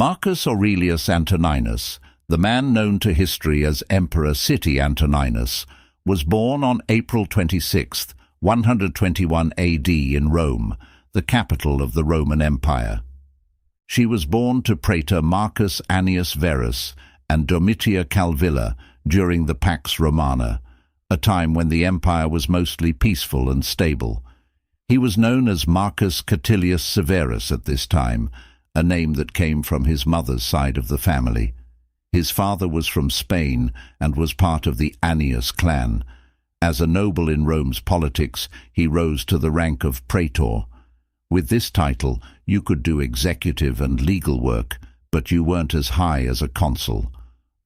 Marcus Aurelius Antoninus, the man known to history as Emperor City Antoninus, was born on April 26, 121 AD in Rome, the capital of the Roman Empire. She was born to Praetor Marcus Annius Verus and Domitia Calvilla during the Pax Romana, a time when the empire was mostly peaceful and stable. He was known as Marcus Catilius Severus at this time, a name that came from his mother's side of the family. His father was from Spain and was part of the Annius clan. As a noble in Rome's politics, he rose to the rank of praetor. With this title, you could do executive and legal work, but you weren't as high as a consul.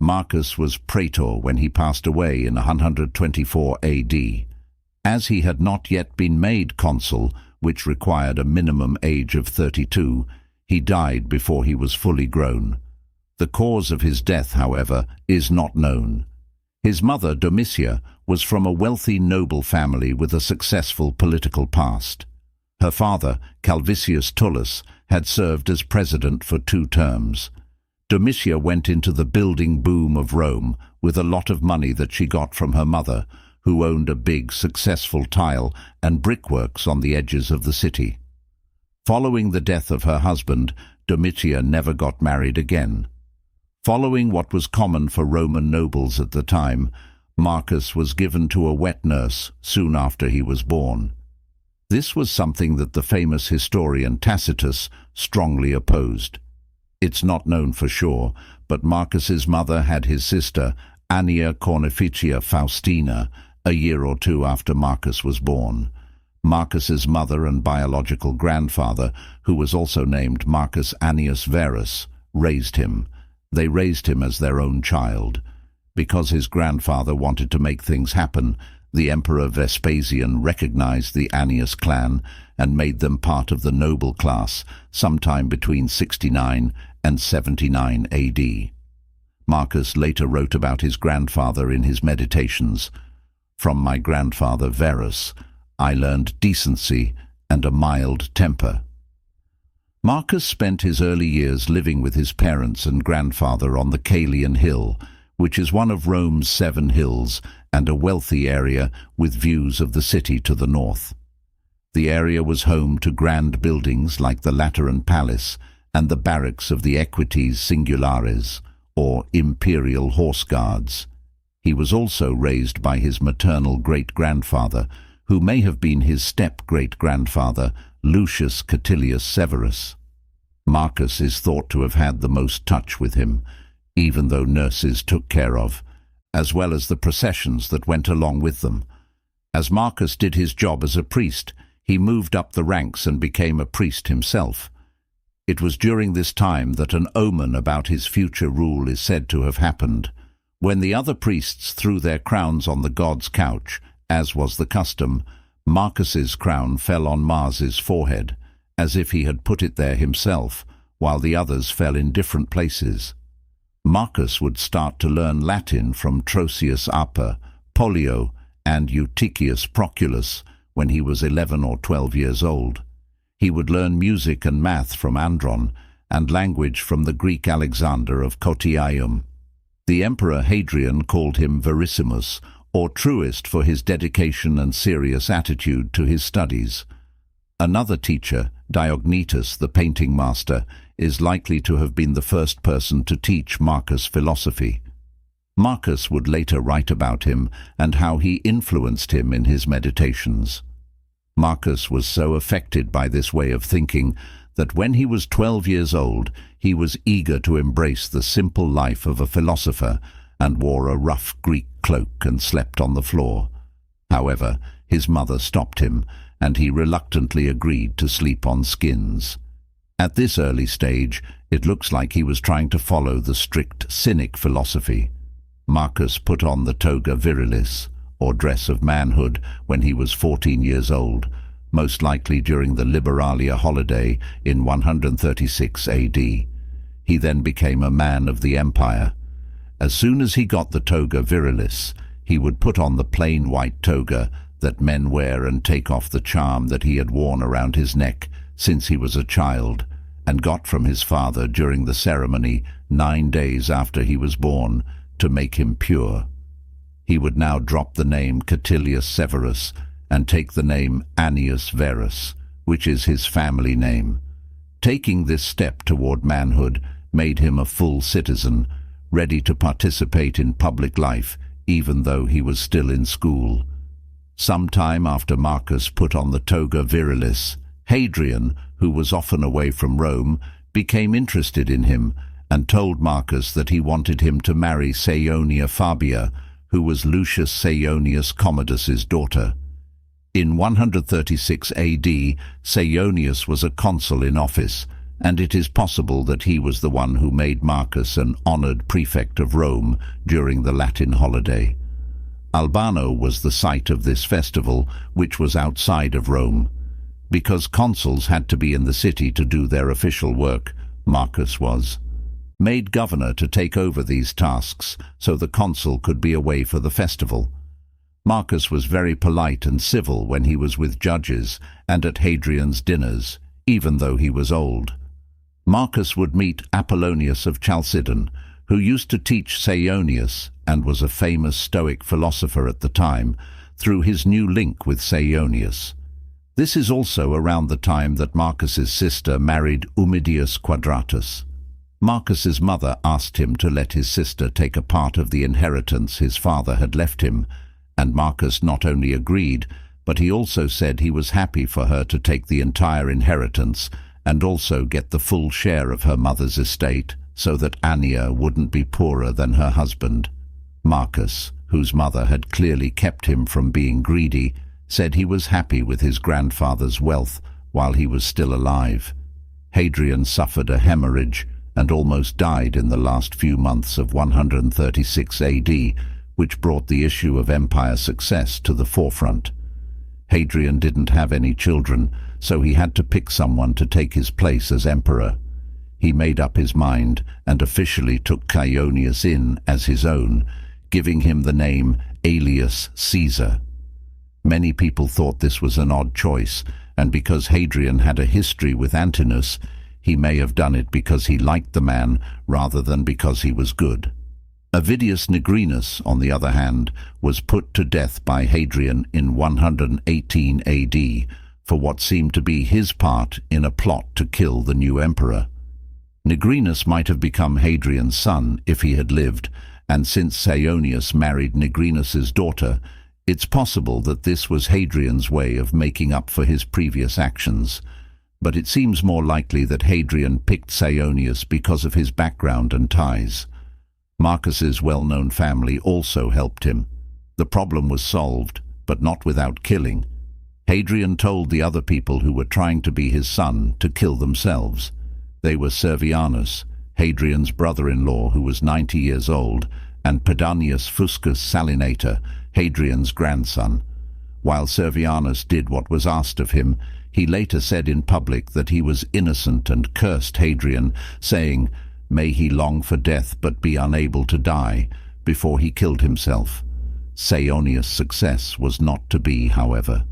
Marcus was praetor when he passed away in 124 AD. As he had not yet been made consul, which required a minimum age of 32, he died before he was fully grown. The cause of his death, however, is not known. His mother, Domitia, was from a wealthy noble family with a successful political past. Her father, Calvisius Tullus, had served as president for 2 terms. Domitia went into the building boom of Rome with a lot of money that she got from her mother, who owned a big, successful tile and brickworks on the edges of the city. Following the death of her husband, Domitia never got married again. Following what was common for Roman nobles at the time, Marcus was given to a wet nurse soon after he was born. This was something that the famous historian Tacitus strongly opposed. It's not known for sure, but Marcus's mother had his sister, Annia Cornificia Faustina, a year or 2 after Marcus was born. Marcus's mother and biological grandfather, who was also named Marcus Annius Verus, raised him. They raised him as their own child. Because his grandfather wanted to make things happen, the Emperor Vespasian recognized the Annius clan and made them part of the noble class sometime between 69 and 79 AD. Marcus later wrote about his grandfather in his Meditations. "From my grandfather Verus, I learned decency and a mild temper." Marcus spent his early years living with his parents and grandfather on the Caelian Hill, which is one of Rome's 7 hills and a wealthy area with views of the city to the north. The area was home to grand buildings like the Lateran Palace and the barracks of the Equites Singulares, or Imperial Horse Guards. He was also raised by his maternal great-grandfather, who may have been his step-great-grandfather, Lucius Catilius Severus. Marcus is thought to have had the most touch with him, even though nurses took care of, as well as the processions that went along with them. As Marcus did his job as a priest, he moved up the ranks and became a priest himself. It was during this time that an omen about his future rule is said to have happened. When the other priests threw their crowns on the god's couch, as was the custom, Marcus's crown fell on Mars's forehead, as if he had put it there himself, while the others fell in different places. Marcus would start to learn Latin from Trossius Aper, Pollio, and Eutychius Proculus when he was 11 or 12 years old. He would learn music and math from Andron, and language from the Greek Alexander of Kotyaium. The Emperor Hadrian called him Verissimus, or truest, for his dedication and serious attitude to his studies. Another teacher, Diognetus the painting master, is likely to have been the first person to teach Marcus philosophy. Marcus would later write about him and how he influenced him in his Meditations. Marcus was so affected by this way of thinking that when he was 12 years old, he was eager to embrace the simple life of a philosopher and wore a rough Greek cloak and slept on the floor. However, his mother stopped him, and he reluctantly agreed to sleep on skins. At this early stage, it looks like he was trying to follow the strict Cynic philosophy. Marcus put on the toga virilis, or dress of manhood, when he was 14 years old, most likely during the Liberalia holiday in 136 AD. He then became a man of the empire. As soon as he got the toga virilis, he would put on the plain white toga that men wear and take off the charm that he had worn around his neck since he was a child, and got from his father during the ceremony 9 days after he was born to make him pure. He would now drop the name Catilius Severus and take the name Annius Verus, which is his family name. Taking this step toward manhood made him a full citizen, ready to participate in public life even though he was still in school. Some time after Marcus put on the toga virilis, Hadrian, who was often away from Rome, became interested in him and told Marcus that he wanted him to marry Saeonia Fabia, who was Lucius Saeonius Commodus's daughter. In 136 AD, Saeonius was a consul in office, and it is possible that he was the one who made Marcus an honored prefect of Rome during the Latin holiday. Albano was the site of this festival, which was outside of Rome. Because consuls had to be in the city to do their official work, Marcus was made governor to take over these tasks so the consul could be away for the festival. Marcus was very polite and civil when he was with judges and at Hadrian's dinners, even though he was old. Marcus would meet Apollonius of Chalcedon, who used to teach Saeonius and was a famous Stoic philosopher at the time, through his new link with Saeonius. This is also around the time that Marcus's sister married Umidius Quadratus. Marcus's mother asked him to let his sister take a part of the inheritance his father had left him, and Marcus not only agreed, but he also said he was happy for her to take the entire inheritance and also get the full share of her mother's estate so that Annia wouldn't be poorer than her husband. Marcus, whose mother had clearly kept him from being greedy, said he was happy with his grandfather's wealth while he was still alive. Hadrian suffered a hemorrhage and almost died in the last few months of 136 AD, which brought the issue of empire success to the forefront. Hadrian didn't have any children, so he had to pick someone to take his place as emperor. He made up his mind and officially took Caionius in as his own, giving him the name Aelius Caesar. Many people thought this was an odd choice, and because Hadrian had a history with Antinous, he may have done it because he liked the man rather than because he was good. Avidius Nigrinus, on the other hand, was put to death by Hadrian in 118 AD for what seemed to be his part in a plot to kill the new emperor. Nigrinus might have become Hadrian's son if he had lived, and since Saeonius married Nigrinus's daughter, it's possible that this was Hadrian's way of making up for his previous actions. But it seems more likely that Hadrian picked Saeonius because of his background and ties. Marcus's well-known family also helped him. The problem was solved, but not without killing. Hadrian told the other people who were trying to be his son to kill themselves. They were Servianus, Hadrian's brother-in-law who was 90 years old, and Pedanius Fuscus Salinator, Hadrian's grandson. While Servianus did what was asked of him, he later said in public that he was innocent and cursed Hadrian, saying, "May he long for death but be unable to die," before he killed himself. Saeonius' success was not to be, however.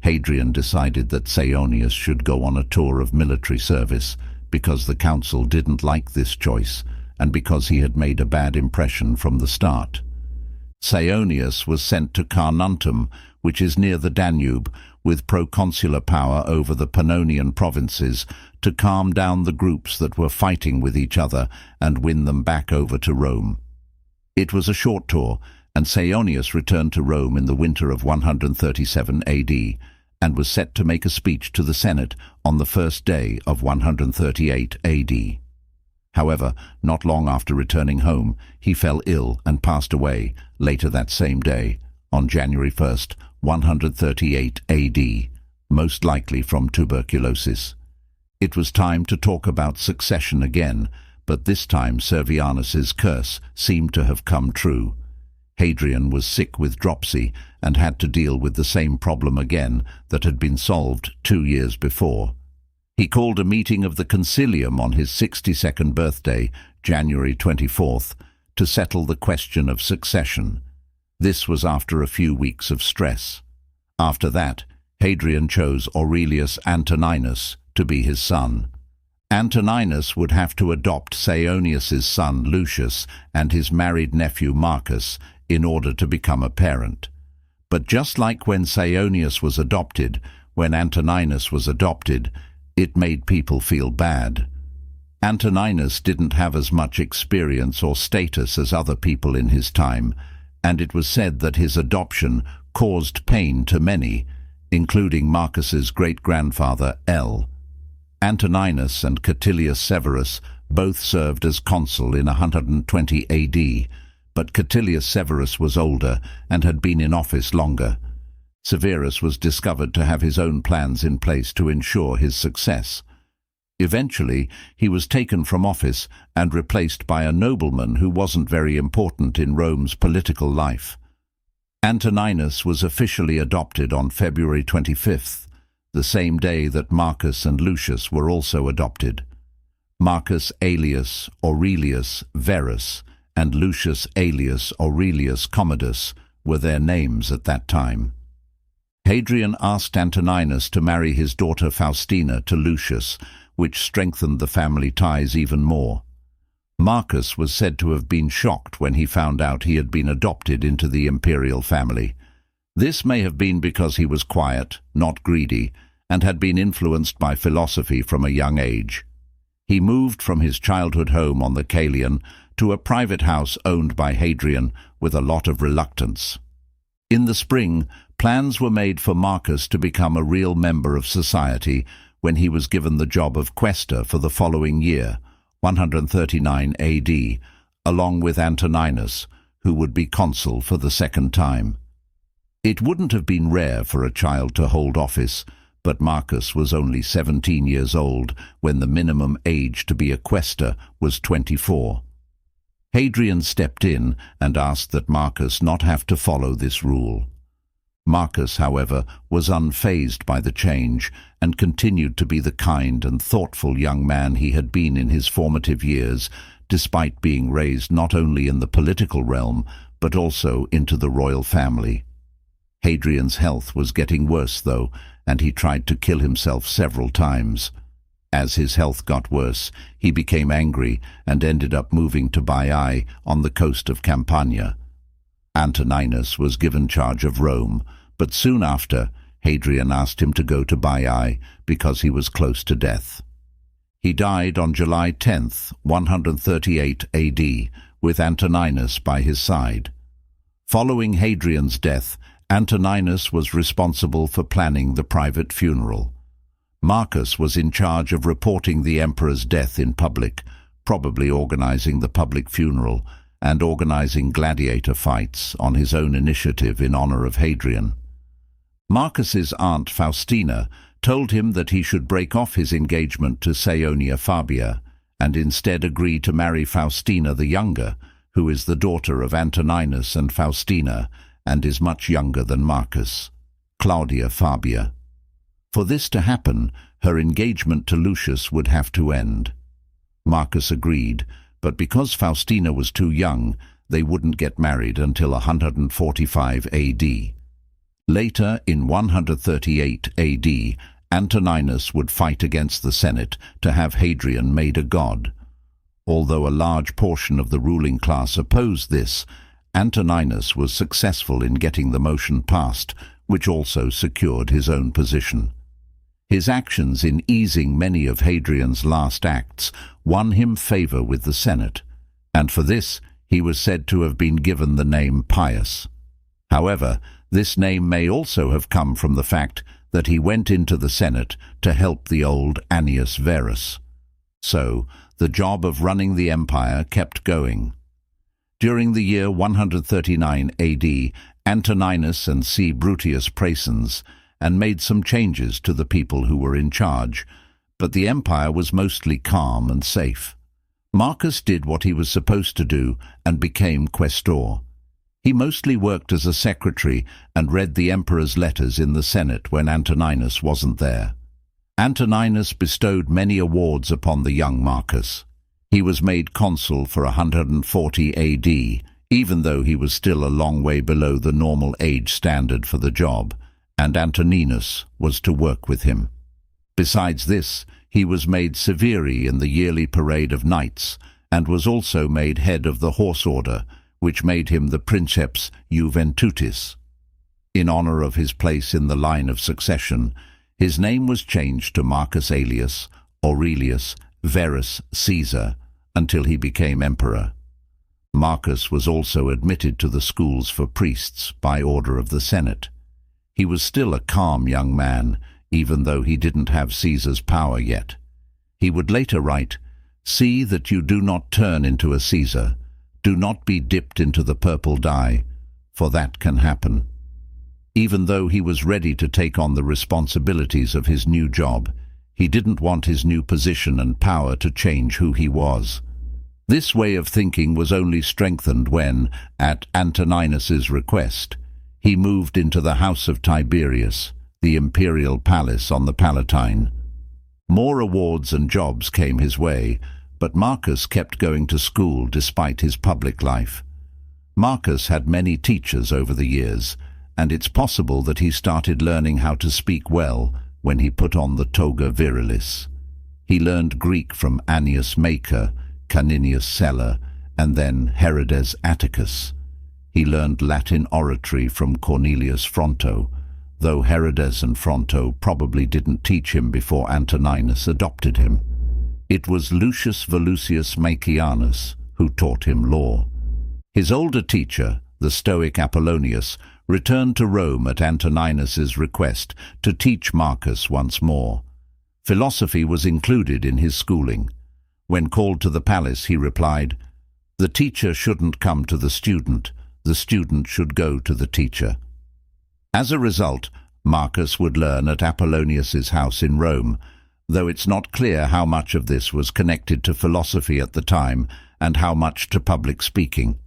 Hadrian decided that Saeonius should go on a tour of military service because the council didn't like this choice and because he had made a bad impression from the start. Saeonius was sent to Carnuntum, which is near the Danube, with proconsular power over the Pannonian provinces, to calm down the groups that were fighting with each other and win them back over to Rome. It was a short tour, and Saeonius returned to Rome in the winter of 137 AD, and was set to make a speech to the Senate on the first day of 138 AD. However, not long after returning home, he fell ill and passed away later that same day, on January 1st, 138 AD, most likely from tuberculosis. It was time to talk about succession again, but this time Servianus's curse seemed to have come true. Hadrian was sick with dropsy and had to deal with the same problem again that had been solved 2 years before. He called a meeting of the Concilium on his 62nd birthday, January 24th, to settle the question of succession. This was after a few weeks of stress. After that, Hadrian chose Aurelius Antoninus to be his son. Antoninus would have to adopt Saonius's son Lucius and his married nephew Marcus in order to become a parent. But just like when Saonius was adopted, when Antoninus was adopted, it made people feel bad. Antoninus didn't have as much experience or status as other people in his time, and it was said that his adoption caused pain to many, including Marcus's great-grandfather L. Antoninus and Catilius Severus both served as consul in 120 AD, but Catilius Severus was older and had been in office longer. Severus was discovered to have his own plans in place to ensure his success. Eventually, he was taken from office and replaced by a nobleman who wasn't very important in Rome's political life. Antoninus was officially adopted on February 25th, the same day that Marcus and Lucius were also adopted. Marcus Aelius Aurelius Verus and Lucius Aelius Aurelius Commodus were their names at that time. Hadrian asked Antoninus to marry his daughter Faustina to Lucius, which strengthened the family ties even more. Marcus was said to have been shocked when he found out he had been adopted into the imperial family. This may have been because he was quiet, not greedy, and had been influenced by philosophy from a young age. He moved from his childhood home on the Caelian to a private house owned by Hadrian with a lot of reluctance. In the spring, plans were made for Marcus to become a real member of society when he was given the job of quaestor for the following year, 139 AD, along with Antoninus, who would be consul for the second time. It wouldn't have been rare for a child to hold office, but Marcus was only 17 years old when the minimum age to be a quaestor was 24. Hadrian stepped in and asked that Marcus not have to follow this rule. Marcus, however, was unfazed by the change and continued to be the kind and thoughtful young man he had been in his formative years, despite being raised not only in the political realm, but also into the royal family. Hadrian's health was getting worse, though, and he tried to kill himself several times. As his health got worse, he became angry and ended up moving to Baiae on the coast of Campania. Antoninus was given charge of Rome, but soon after, Hadrian asked him to go to Baiae because he was close to death. He died on July 10th, 138 AD, with Antoninus by his side. Following Hadrian's death, Antoninus was responsible for planning the private funeral. Marcus was in charge of reporting the emperor's death in public, probably organizing the public funeral, and organizing gladiator fights on his own initiative in honor of Hadrian. Marcus's aunt Faustina told him that he should break off his engagement to Saonia Fabia and instead agree to marry Faustina the Younger, who is the daughter of Antoninus and Faustina and is much younger than Marcus, Claudia Fabia. For this to happen, her engagement to Lucius would have to end. Marcus agreed, but because Faustina was too young, they wouldn't get married until 145 AD. Later, in 138 AD, Antoninus would fight against the Senate to have Hadrian made a god. Although a large portion of the ruling class opposed this, Antoninus was successful in getting the motion passed, which also secured his own position. His actions in easing many of Hadrian's last acts won him favor with the Senate, and for this he was said to have been given the name Pius. However, this name may also have come from the fact that he went into the Senate to help the old Annius Verus. So, the job of running the empire kept going. During the year 139 AD, Antoninus and C. Bruttius praesens and made some changes to the people who were in charge, but the empire was mostly calm and safe. Marcus did what he was supposed to do and became quaestor. He mostly worked as a secretary and read the emperor's letters in the Senate when Antoninus wasn't there. Antoninus bestowed many awards upon the young Marcus. He was made consul for 140 AD, even though he was still a long way below the normal age standard for the job, and Antoninus was to work with him. Besides this, He was made severe in the yearly parade of knights, and was also made head of the horse order, which made him the Princeps Juventutis. In honor of his place in the line of succession, his name was changed to Marcus Aurelius Verus Caesar until he became emperor. Marcus was also admitted to the schools for priests by order of the Senate. He was still a calm young man, even though he didn't have Caesar's power yet. He would later write, "See that you do not turn into a Caesar. Do not be dipped into the purple dye, for that can happen." Even though he was ready to take on the responsibilities of his new job, he didn't want his new position and power to change who he was. This way of thinking was only strengthened when, at Antoninus's request, he moved into the house of Tiberius, the imperial palace on the Palatine. More awards and jobs came his way, but Marcus kept going to school despite his public life. Marcus had many teachers over the years, and it's possible that he started learning how to speak well when he put on the toga virilis. He learned Greek from Annius Macer, Caninius Celer, and then Herodes Atticus. He learned Latin oratory from Cornelius Fronto, though Herodes and Fronto probably didn't teach him before Antoninus adopted him. It was Lucius Volusius Maecianus who taught him law. His older teacher, the Stoic Apollonius, returned to Rome at Antoninus's request to teach Marcus once more. Philosophy was included in his schooling. When called to the palace, he replied, "The teacher shouldn't come to the student should go to the teacher." As a result, Marcus would learn at Apollonius's house in Rome, though it's not clear how much of this was connected to philosophy at the time and how much to public speaking.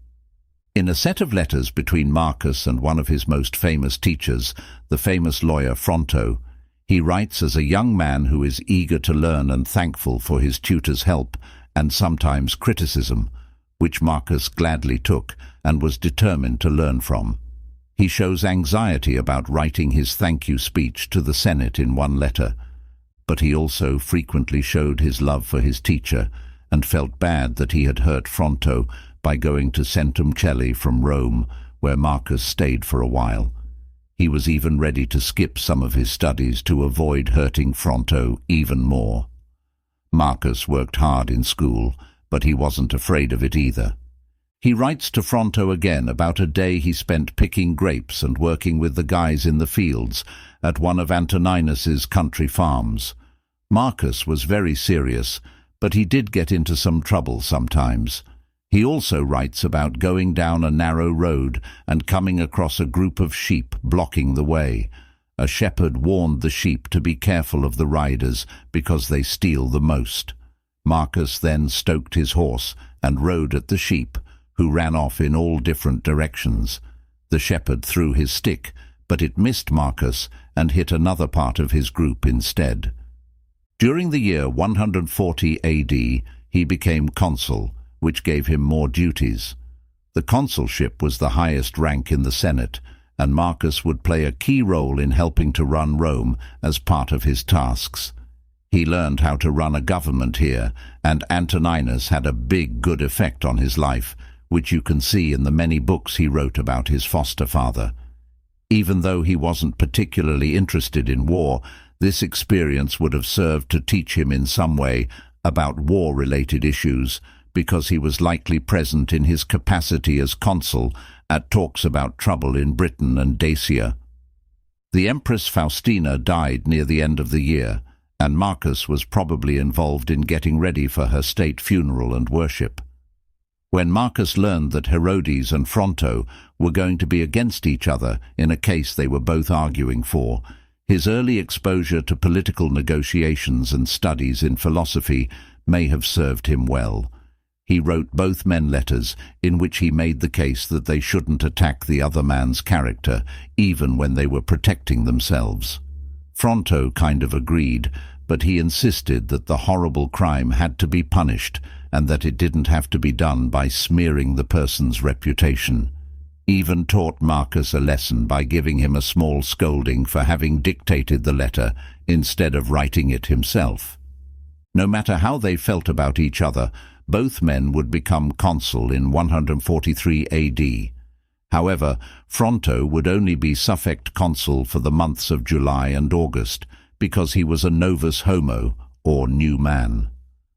In a set of letters between Marcus and one of his most famous teachers, the famous lawyer Fronto, he writes as a young man who is eager to learn and thankful for his tutor's help and sometimes criticism, which Marcus gladly took and was determined to learn from. He shows anxiety about writing his thank you speech to the Senate in one letter, but he also frequently showed his love for his teacher and felt bad that he had hurt Fronto by going to Centum Celli from Rome, where Marcus stayed for a while. He was even ready to skip some of his studies to avoid hurting Fronto even more. Marcus worked hard in school, but he wasn't afraid of it either. He writes to Fronto again about a day he spent picking grapes and working with the guys in the fields at one of Antoninus's country farms. Marcus was very serious, but he did get into some trouble sometimes. He also writes about going down a narrow road and coming across a group of sheep blocking the way. A shepherd warned the sheep to be careful of the riders because they steal the most. Marcus then stoked his horse and rode at the sheep, who ran off in all different directions. The shepherd threw his stick, but it missed Marcus and hit another part of his group instead. During the year 140 AD, he became consul, which gave him more duties. The consulship was the highest rank in the Senate, and Marcus would play a key role in helping to run Rome as part of his tasks. He learned how to run a government here, and Antoninus had a big good effect on his life, which you can see in the many books he wrote about his foster father. Even though he wasn't particularly interested in war, this experience would have served to teach him in some way about war-related issues, because he was likely present in his capacity as consul at talks about trouble in Britain and Dacia. The Empress Faustina died near the end of the year, and Marcus was probably involved in getting ready for her state funeral and worship. When Marcus learned that Herodes and Fronto were going to be against each other in a case they were both arguing for, his early exposure to political negotiations and studies in philosophy may have served him well. He wrote both men letters in which he made the case that they shouldn't attack the other man's character, even when they were protecting themselves. Fronto kind of agreed, but he insisted that the horrible crime had to be punished and that it didn't have to be done by smearing the person's reputation. Even taught Marcus a lesson by giving him a small scolding for having dictated the letter instead of writing it himself. No matter how they felt about each other, both men would become consul in 143 AD. However, Fronto would only be suffect consul for the months of July and August, because he was a novus homo, or new man.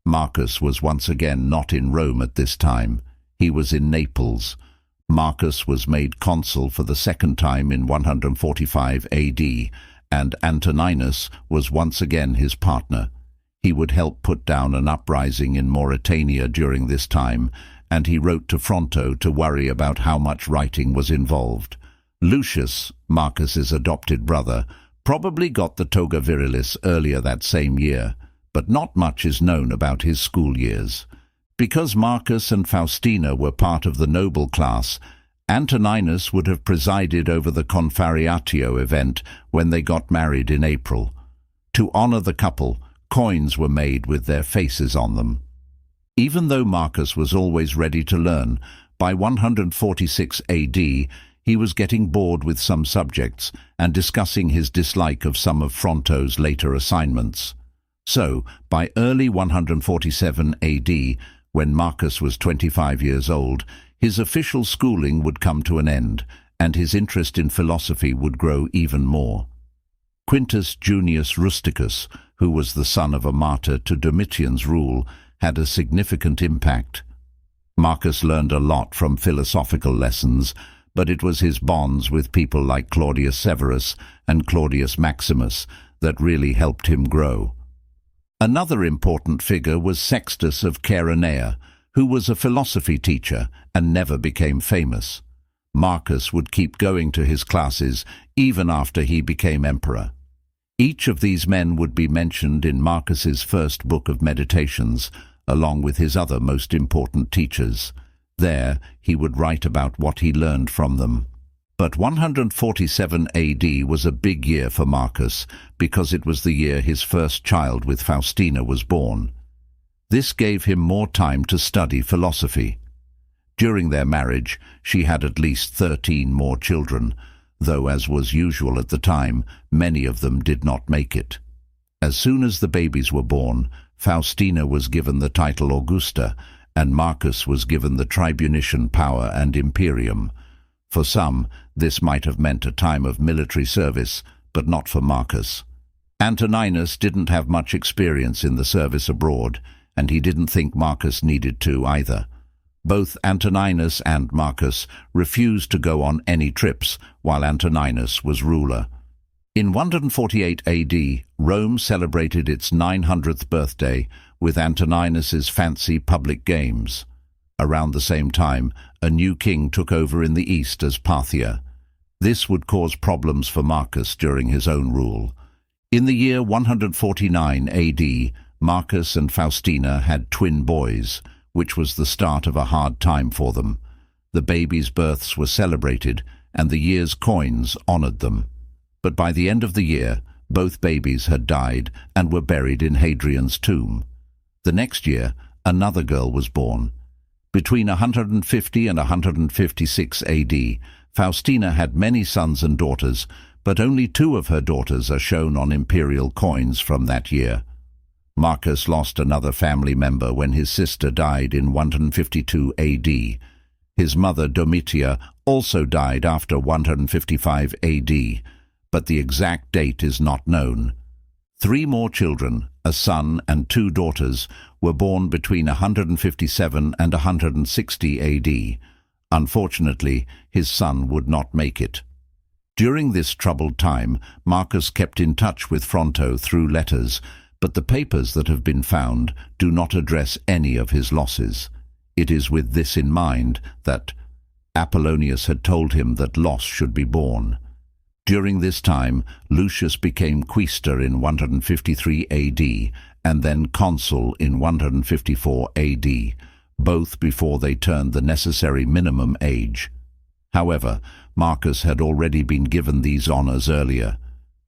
Marcus was once again not in Rome at this time. He was in Naples. Marcus was made consul for the second time in 145 AD, and Antoninus was once again his partner. He would help put down an uprising in Mauritania during this time, and he wrote to Fronto to worry about how much writing was involved. Lucius, Marcus's adopted brother, probably got the toga virilis earlier that same year, but not much is known about his school years. Because Marcus and Faustina were part of the noble class, Antoninus would have presided over the Confariatio event when they got married in April. To honor the couple, coins were made with their faces on them. Even though Marcus was always ready to learn, by 146 AD he was getting bored with some subjects and discussing his dislike of some of Fronto's later assignments. So, by early 147 AD, when Marcus was 25 years old, his official schooling would come to an end, and his interest in philosophy would grow even more. Quintus Junius Rusticus, who was the son of a martyr to Domitian's rule, had a significant impact. Marcus learned a lot from philosophical lessons, but it was his bonds with people like Claudius Severus and Claudius Maximus that really helped him grow. Another important figure was Sextus of Chaeronea, who was a philosophy teacher and never became famous. Marcus would keep going to his classes even after he became emperor. Each of these men would be mentioned in Marcus's first book of Meditations, along with his other most important teachers. There he would write about what he learned from them. But 147 AD was a big year for Marcus, because it was the year his first child with Faustina was born. This gave him more time to study philosophy. During their marriage, she had at least 13 more children, though, as was usual at the time, many of them did not make it. As soon as the babies were born, Faustina was given the title Augusta, and Marcus was given the tribunician power and imperium. For some, this might have meant a time of military service, but not for Marcus. Antoninus didn't have much experience in the service abroad, and he didn't think Marcus needed to either. Both Antoninus and Marcus refused to go on any trips while Antoninus was ruler. In 148 AD, Rome celebrated its 900th birthday with Antoninus's fancy public games. Around the same time, a new king took over in the east as Parthia. This would cause problems for Marcus during his own rule. In the year 149 AD, Marcus and Faustina had twin boys, which was the start of a hard time for them. The babies' births were celebrated, and the year's coins honored them. But by the end of the year, both babies had died and were buried in Hadrian's tomb. The next year, another girl was born. Between 150 and 156 AD, Faustina had many sons and daughters, but only 2 of her daughters are shown on imperial coins from that year. Marcus lost another family member when his sister died in 152 AD. His mother Domitia also died after 155 AD, but the exact date is not known. 3 more children, a son and 2 daughters, were born between 157 and 160 AD. Unfortunately, his son would not make it. During this troubled time, Marcus kept in touch with Fronto through letters, but the papers that have been found do not address any of his losses. It is with this in mind that Apollonius had told him that loss should be borne. During this time, Lucius became quaestor in 153 AD and then consul in 154 AD, both before they turned the necessary minimum age. However, Marcus had already been given these honors earlier.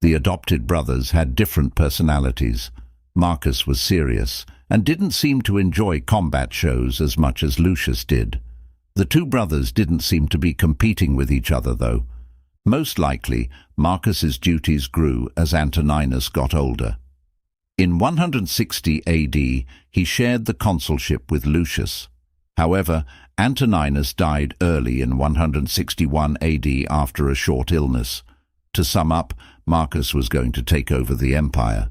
The adopted brothers had different personalities. Marcus was serious and didn't seem to enjoy combat shows as much as Lucius did. The 2 brothers didn't seem to be competing with each other, though. Most likely, Marcus's duties grew as Antoninus got older. In 160 AD, he shared the consulship with Lucius. However, Antoninus died early in 161 AD after a short illness. To sum up, Marcus was going to take over the empire.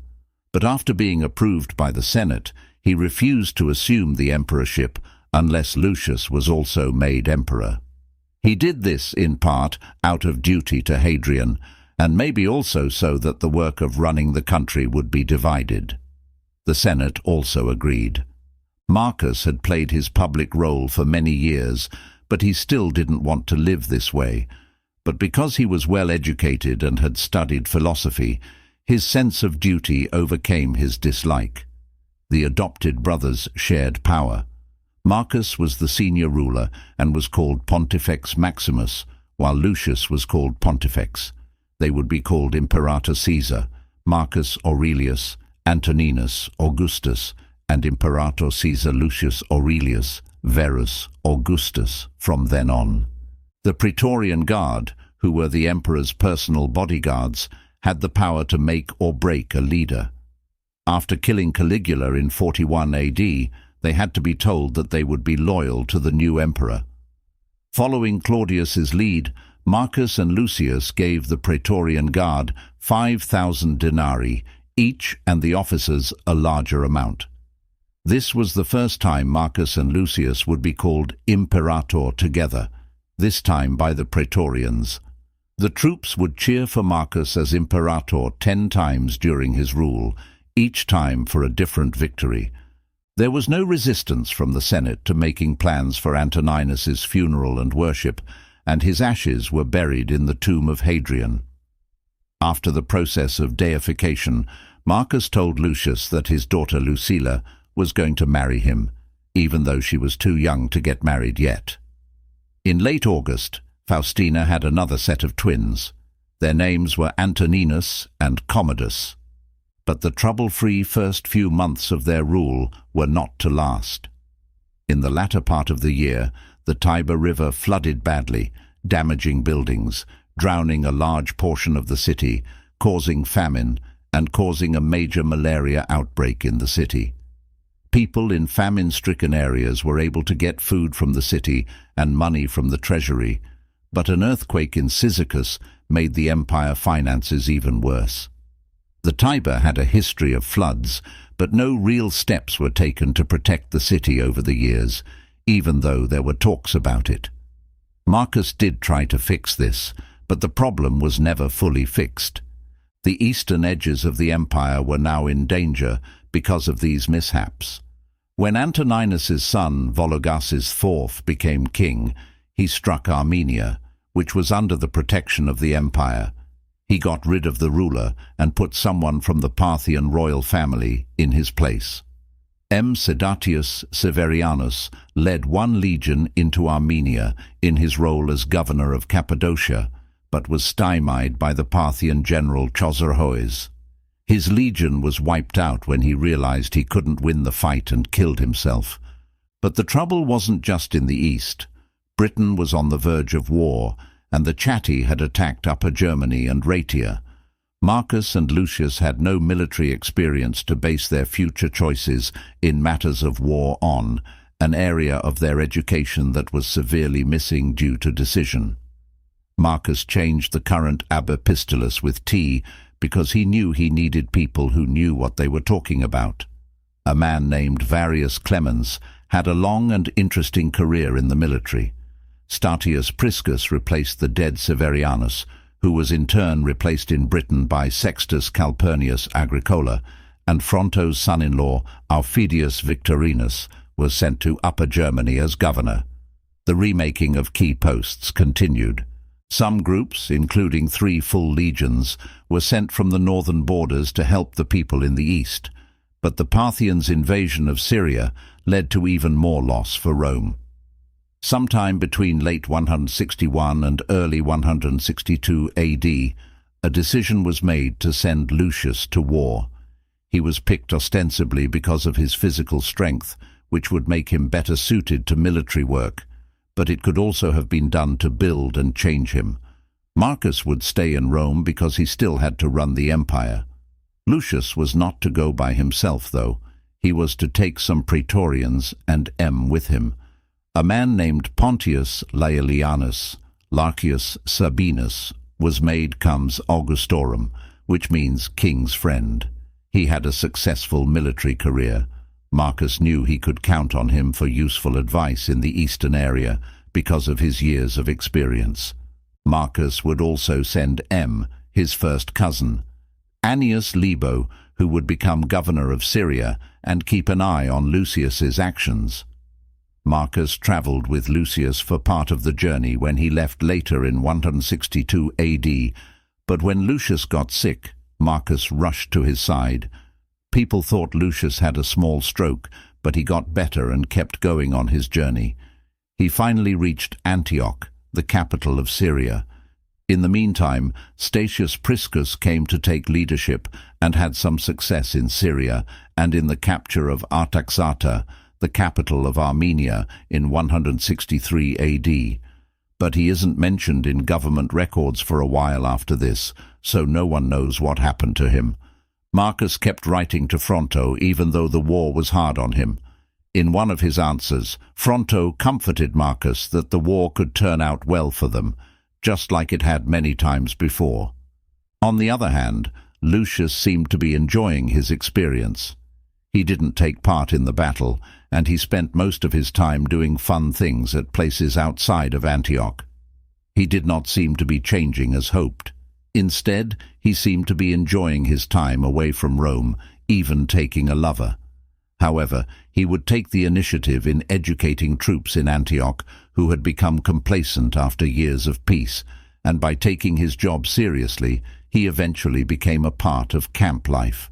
But after being approved by the Senate, he refused to assume the emperorship unless Lucius was also made emperor. He did this in part out of duty to Hadrian, and maybe also so that the work of running the country would be divided. The Senate also agreed. Marcus had played his public role for many years, but he still didn't want to live this way. But because he was well educated and had studied philosophy, his sense of duty overcame his dislike. The adopted brothers shared power. Marcus was the senior ruler and was called Pontifex Maximus, while Lucius was called Pontifex. They would be called Imperator Caesar, Marcus Aurelius, Antoninus Augustus, and Imperator Caesar Lucius Aurelius Verus Augustus from then on. The Praetorian Guard, who were the emperor's personal bodyguards, had the power to make or break a leader. After killing Caligula in 41 AD, they had to be told that they would be loyal to the new emperor. Following Claudius's lead, Marcus and Lucius gave the Praetorian Guard 5,000 denarii each and the officers a larger amount. This was the first time Marcus and Lucius would be called Imperator together, this time by the Praetorians. The troops would cheer for Marcus as Imperator 10 times during his rule, each time for a different victory. There was no resistance from the Senate to making plans for Antoninus's funeral and worship, and his ashes were buried in the tomb of Hadrian. After the process of deification, Marcus told Lucius that his daughter Lucilla was going to marry him, even though she was too young to get married yet. In late August, Faustina had another set of twins. Their names were Antoninus and Commodus. But the trouble-free first few months of their rule were not to last. In the latter part of the year, the Tiber River flooded badly, damaging buildings, drowning a large portion of the city, causing famine, and causing a major malaria outbreak in the city. People in famine-stricken areas were able to get food from the city and money from the treasury, but an earthquake in Cyzicus made the empire finances even worse. The Tiber had a history of floods, but no real steps were taken to protect the city over the years, even though there were talks about it. Marcus did try to fix this, but the problem was never fully fixed. The eastern edges of the empire were now in danger because of these mishaps. When Antoninus's son Vologases IV became king, he struck Armenia, which was under the protection of the empire. He got rid of the ruler and put someone from the Parthian royal family in his place. M. Sedatius Severianus led one legion into Armenia in his role as governor of Cappadocia, but was stymied by the Parthian general Chosroes. His legion was wiped out when he realized he couldn't win the fight and killed himself. But the trouble wasn't just in the east. Britain was on the verge of war, and the Chatti had attacked Upper Germany and Raetia. Marcus and Lucius had no military experience to base their future choices in matters of war on, an area of their education that was severely missing due to decision. Marcus changed the current ab epistolus with T because he knew he needed people who knew what they were talking about. A man named Varius Clemens had a long and interesting career in the military. Statius Priscus replaced the dead Severianus, who was in turn replaced in Britain by Sextus Calpurnius Agricola, and Fronto's son-in-law, Aufidius Victorinus, was sent to Upper Germany as governor. The remaking of key posts continued. Some groups, including 3 full legions, were sent from the northern borders to help the people in the east, but the Parthians' invasion of Syria led to even more loss for Rome. Sometime between late 161 and early 162 AD, a decision was made to send Lucius to war. He was picked ostensibly because of his physical strength, which would make him better suited to military work, but it could also have been done to build and change him. Marcus would stay in Rome because he still had to run the empire. Lucius was not to go by himself, though. He was to take some praetorians and with him. A man named Pontius Laelianus Larcius Sabinus was made comes Augustorum, which means king's friend. He had a successful military career. Marcus knew he could count on him for useful advice in the eastern area because of his years of experience. Marcus would also send his first cousin, Annius Libo, who would become governor of Syria and keep an eye on Lucius's actions. Marcus travelled with Lucius for part of the journey when he left later in 162 AD, but when Lucius got sick, Marcus rushed to his side. People thought Lucius had a small stroke, but he got better and kept going on his journey. He finally reached Antioch, the capital of Syria. In the meantime, Statius Priscus came to take leadership and had some success in Syria and in the capture of Artaxata, the capital of Armenia, in 163 AD. But he isn't mentioned in government records for a while after this, so no one knows what happened to him. Marcus kept writing to Fronto even though the war was hard on him. In one of his answers, Fronto comforted Marcus that the war could turn out well for them, just like it had many times before. On the other hand, Lucius seemed to be enjoying his experience. He didn't take part in the battle, and he spent most of his time doing fun things at places outside of Antioch. He did not seem to be changing as hoped. Instead, he seemed to be enjoying his time away from Rome, even taking a lover. However, he would take the initiative in educating troops in Antioch who had become complacent after years of peace, and by taking his job seriously, he eventually became a part of camp life.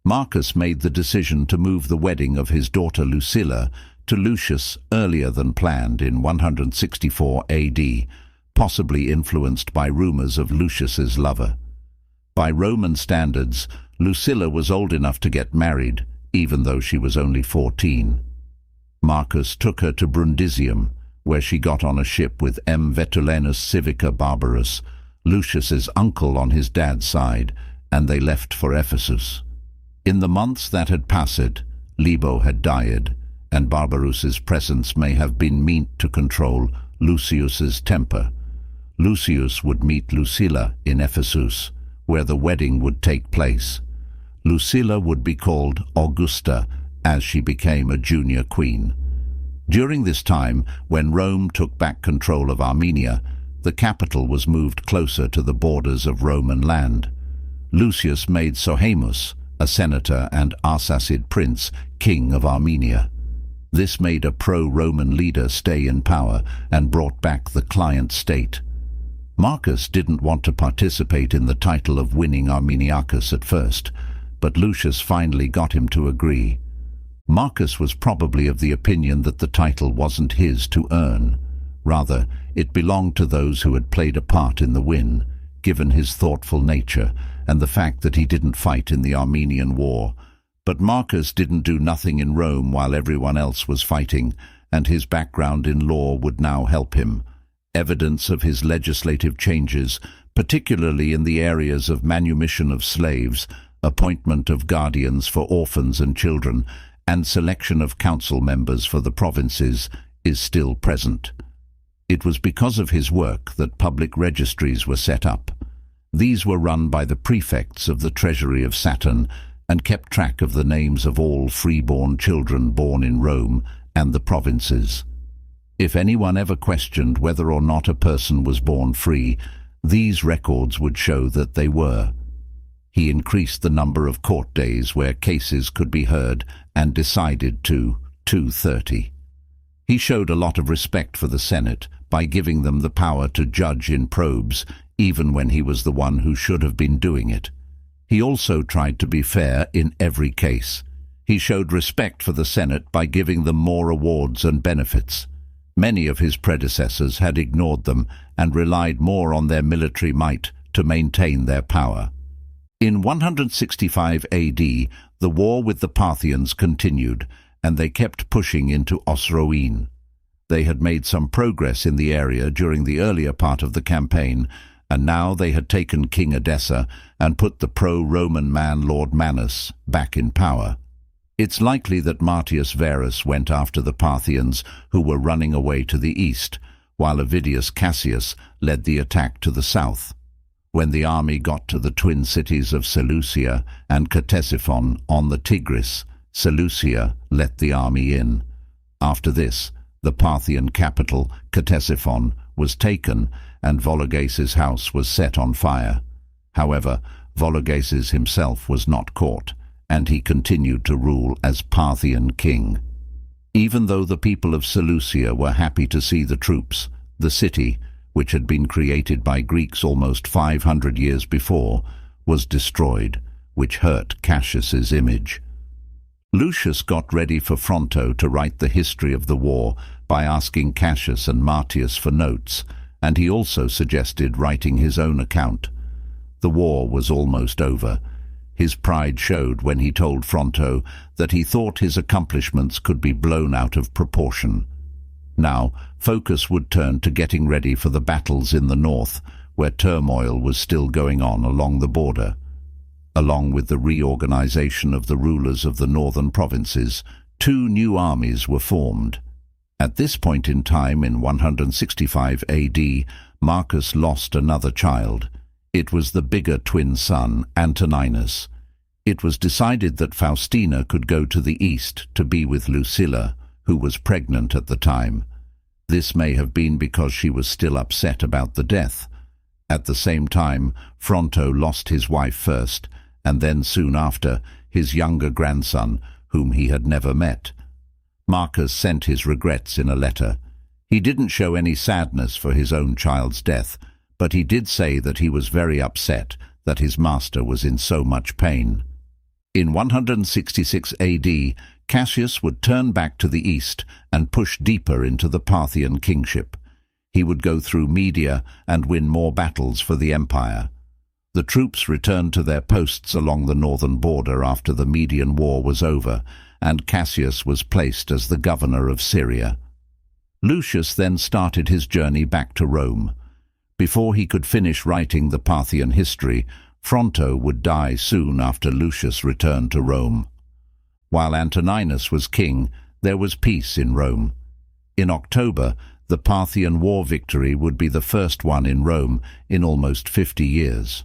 Marcus made the decision to move the wedding of his daughter Lucilla to Lucius earlier than planned in 164 AD, possibly influenced by rumors of Lucius's lover. By Roman standards, Lucilla was old enough to get married, even though she was only 14. Marcus took her to Brundisium, where she got on a ship with Vetulenus Civica Barbarus, Lucius's uncle on his dad's side, and they left for Ephesus. In the months that had passed, Libo had died, and Barbarus's presence may have been meant to control Lucius's temper. Lucius would meet Lucilla in Ephesus, where the wedding would take place. Lucilla would be called Augusta as she became a junior queen. During this time, when Rome took back control of Armenia, the capital was moved closer to the borders of Roman land. Lucius made Sohaemus, a senator and Arsacid prince, king of Armenia. This made a pro-Roman leader stay in power and brought back the client state. Marcus didn't want to participate in the title of winning Armeniacus at first, but Lucius finally got him to agree. Marcus was probably of the opinion that the title wasn't his to earn. Rather, it belonged to those who had played a part in the win, given his thoughtful nature and the fact that he didn't fight in the Armenian War. But Marcus didn't do nothing in Rome while everyone else was fighting, and his background in law would now help him. Evidence of his legislative changes, particularly in the areas of manumission of slaves, appointment of guardians for orphans and children, and selection of council members for the provinces, is still present. It was because of his work that public registries were set up. These were run by the prefects of the treasury of Saturn and kept track of the names of all freeborn children born in Rome and the provinces. If anyone ever questioned whether or not a person was born free, these records would show that they were. He increased the number of court days where cases could be heard and decided to 230. He showed a lot of respect for the Senate by giving them the power to judge in probes, even when he was the one who should have been doing it. He also tried to be fair in every case. He showed respect for the Senate by giving them more awards and benefits. Many of his predecessors had ignored them and relied more on their military might to maintain their power. In 165 AD, the war with the Parthians continued, and they kept pushing into Osroene. They had made some progress in the area during the earlier part of the campaign, and now they had taken King Edessa and put the pro-Roman man Lord Manus back in power. It's likely that Marcus Verus went after the Parthians who were running away to the east, while Avidius Cassius led the attack to the south. When the army got to the twin cities of Seleucia and Ctesiphon on the Tigris, Seleucia let the army in. After this, the Parthian capital, Ctesiphon, was taken and Vologases' house was set on fire. However, Vologases himself was not caught, and he continued to rule as Parthian king. Even though the people of Seleucia were happy to see the troops, the city, which had been created by Greeks almost 500 years before, was destroyed, which hurt Cassius's image. Lucius got ready for Fronto to write the history of the war by asking Cassius and Martius for notes, and he also suggested writing his own account. The war was almost over. His pride showed when he told Fronto that he thought his accomplishments could be blown out of proportion. Now, focus would turn to getting ready for the battles in the north, where turmoil was still going on along the border. Along with the reorganization of the rulers of the northern provinces, 2 new armies were formed. At this point in time, in 165 AD, Marcus lost another child. It was the bigger twin son, Antoninus. It was decided that Faustina could go to the east to be with Lucilla, who was pregnant at the time. This may have been because she was still upset about the death. At the same time, Fronto lost his wife first, and then soon after, his younger grandson, whom he had never met. Marcus sent his regrets in a letter. He didn't show any sadness for his own child's death, but he did say that he was very upset that his master was in so much pain. In 166 AD, Cassius would turn back to the east and push deeper into the Parthian kingship. He would go through Media and win more battles for the empire. The troops returned to their posts along the northern border after the Median War was over, and Cassius was placed as the governor of Syria. Lucius then started his journey back to Rome. Before he could finish writing the Parthian history, Fronto would die soon after Lucius returned to Rome. While Antoninus was king, there was peace in Rome. In October, the Parthian war victory would be the first one in Rome in almost 50 years.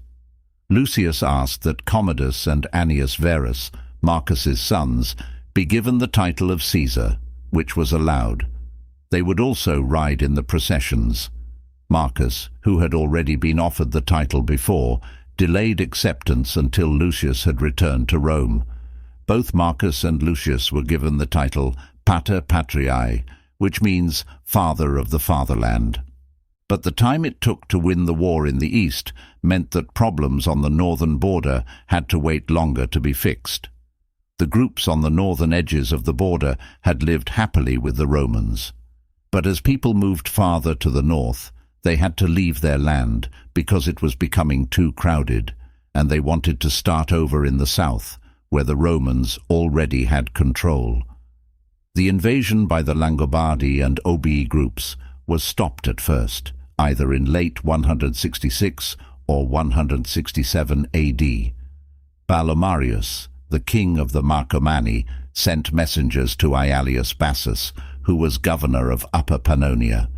Lucius asked that Commodus and Annius Verus, Marcus's sons, be given the title of Caesar, which was allowed. They would also ride in the processions. Marcus, who had already been offered the title before, delayed acceptance until Lucius had returned to Rome. Both Marcus and Lucius were given the title Pater Patriae, which means father of the fatherland. But the time it took to win the war in the east meant that problems on the northern border had to wait longer to be fixed. The groups on the northern edges of the border had lived happily with the Romans. But as people moved farther to the north, they had to leave their land because it was becoming too crowded, and they wanted to start over in the south, where the Romans already had control. The invasion by the Langobardi and Obii groups was stopped at first, either in late 166 or 167 AD. Balomarius, the king of the Marcomanni, sent messengers to Aelius Bassus, who was governor of Upper Pannonia.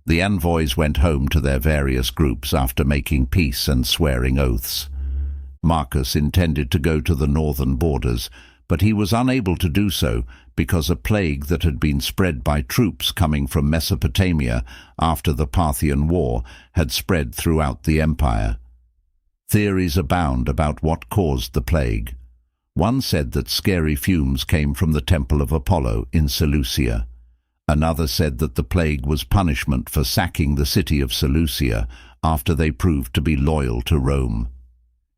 The envoys went home to their various groups after making peace and swearing oaths. Marcus intended to go to the northern borders, but he was unable to do so because a plague that had been spread by troops coming from Mesopotamia after the Parthian War had spread throughout the empire. Theories abound about what caused the plague. One said that scary fumes came from the Temple of Apollo in Seleucia. Another said that the plague was punishment for sacking the city of Seleucia after they proved to be loyal to Rome.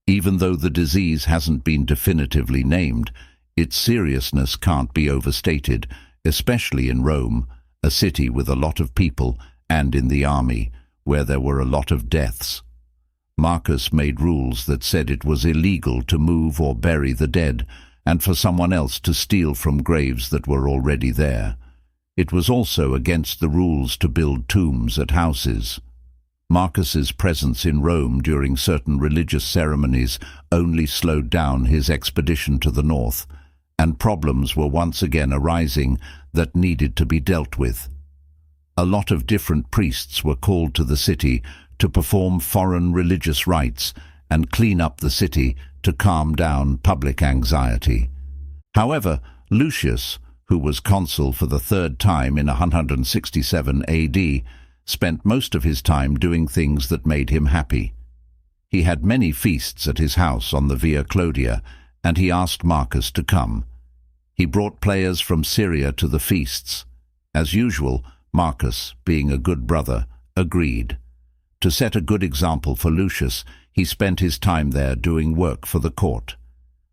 Even though the disease hasn't been definitively named, its seriousness can't be overstated, especially in Rome, a city with a lot of people, and in the army, where there were a lot of deaths. Marcus made rules that said it was illegal to move or bury the dead, and for someone else to steal from graves that were already there. It was also against the rules to build tombs at houses. Marcus's presence in Rome during certain religious ceremonies only slowed down his expedition to the north, and problems were once again arising that needed to be dealt with. A lot of different priests were called to the city to perform foreign religious rites and clean up the city to calm down public anxiety. However, Lucius, who was consul for the third time in 167 AD, spent most of his time doing things that made him happy. He had many feasts at his house on the Via Claudia, and he asked Marcus to come. He brought players from Syria to the feasts. As usual, Marcus, being a good brother, agreed. To set a good example for Lucius, he spent his time there doing work for the court.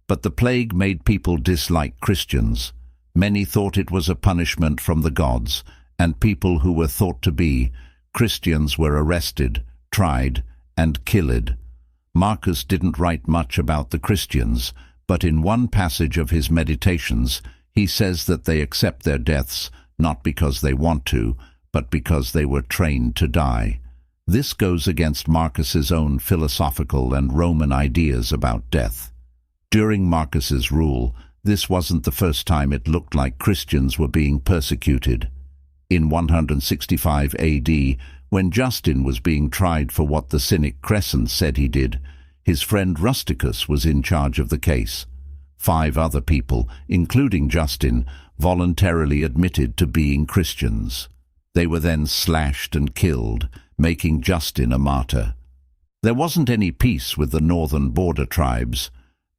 But the plague made people dislike Christians. Many thought it was a punishment from the gods, and people who were thought to be Christians were arrested, tried, and killed. Marcus didn't write much about the Christians, but in one passage of his Meditations, he says that they accept their deaths not because they want to, but because they were trained to die. This goes against Marcus's own philosophical and Roman ideas about death. During Marcus's rule, this wasn't the first time it looked like Christians were being persecuted. In 165 AD, when Justin was being tried for what the Cynic Crescens said he did, his friend Rusticus was in charge of the case. 5 other people, including Justin, voluntarily admitted to being Christians. They were then slashed and killed, making Justin a martyr. There wasn't any peace with the northern border tribes.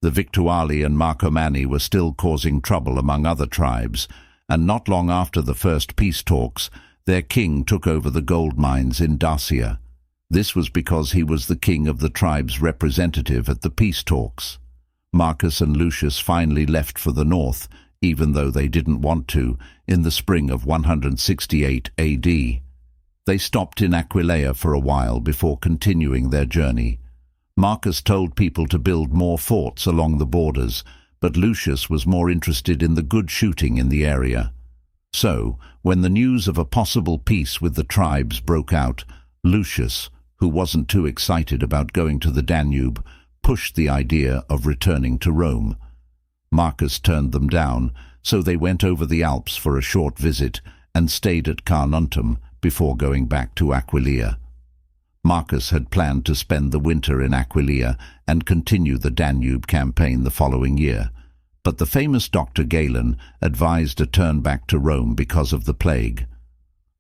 The Victuali and Marcomanni were still causing trouble among other tribes, and not long after the first peace talks, their king took over the gold mines in Dacia. This was because he was the king of the tribe's representative at the peace talks. Marcus and Lucius finally left for the north, even though they didn't want to, in the spring of 168 AD. They stopped in Aquileia for a while before continuing their journey. Marcus told people to build more forts along the borders, but Lucius was more interested in the good shooting in the area. So, when the news of a possible peace with the tribes broke out, Lucius, who wasn't too excited about going to the Danube, pushed the idea of returning to Rome. Marcus turned them down, so they went over the Alps for a short visit and stayed at Carnuntum before going back to Aquileia. Marcus had planned to spend the winter in Aquileia and continue the Danube campaign the following year, but the famous Dr. Galen advised a turn back to Rome because of the plague.